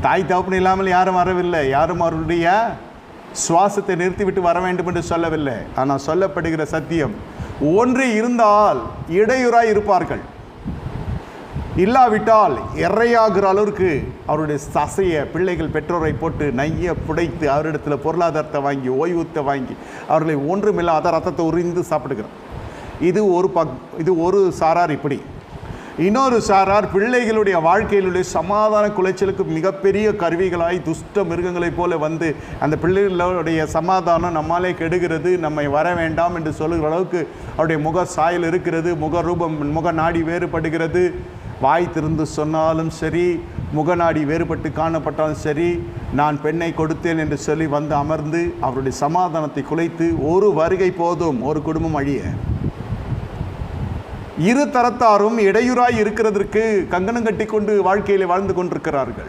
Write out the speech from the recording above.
தாய் தகப்பன் இல்லாமல் யாரும் வரவில்லை. யாரும் அவருடைய சுவாசத்தை நிறுத்திவிட்டு வர வேண்டும் என்று சொல்லவில்லை. ஆனால் சொல்லப்படுகிற சத்தியம், ஒன்று இருந்தால் இடையூறாய் இருப்பார்கள், இல்லாவிட்டால் இறையாகிற அளவிற்கு அவருடைய தசையை பிள்ளைகள் பெற்றோரை போட்டு நைய புடைத்து அவரிடத்தில் பொருளாதாரத்தை வாங்கி ஓய்வூத்தை வாங்கி அவர்களை ஒன்றுமில்லாத ரத்தத்தை உறிந்து சாப்பிடுகிறார். இது ஒரு சாரார். இப்படி இன்னொரு சாரார் பிள்ளைகளுடைய வாழ்க்கையிலுடைய சமாதான குலைச்சலுக்கு மிகப்பெரிய கருவிகளாய் துஷ்ட மிருகங்களைப் போல வந்து அந்த பிள்ளைகளுடைய சமாதானம் நம்மாலே கெடுகிறது, நம்மை வர வேண்டாம் என்று சொல்லுகிற அளவுக்கு அவருடைய முக சாயல் இருக்கிறது, முக நாடி வேறுபடுகிறது. வாய் திறந்து சொன்னாலும் சரி, முகநாடி வேறுபட்டு காணப்பட்டாலும் சரி, நான் பெண்ணை கொடுத்தேன் என்று சொல்லி வந்து அமர்ந்து அவருடைய சமாதானத்தை குலைத்து ஒரு வருகை போதும் ஒரு குடும்பம் அழிய. இரு தரத்தாரும் இடையூறாய் இருக்கிறதற்கு கங்கணம் கட்டி கொண்டு வாழ்க்கையில் வாழ்ந்து கொண்டிருக்கிறார்கள்.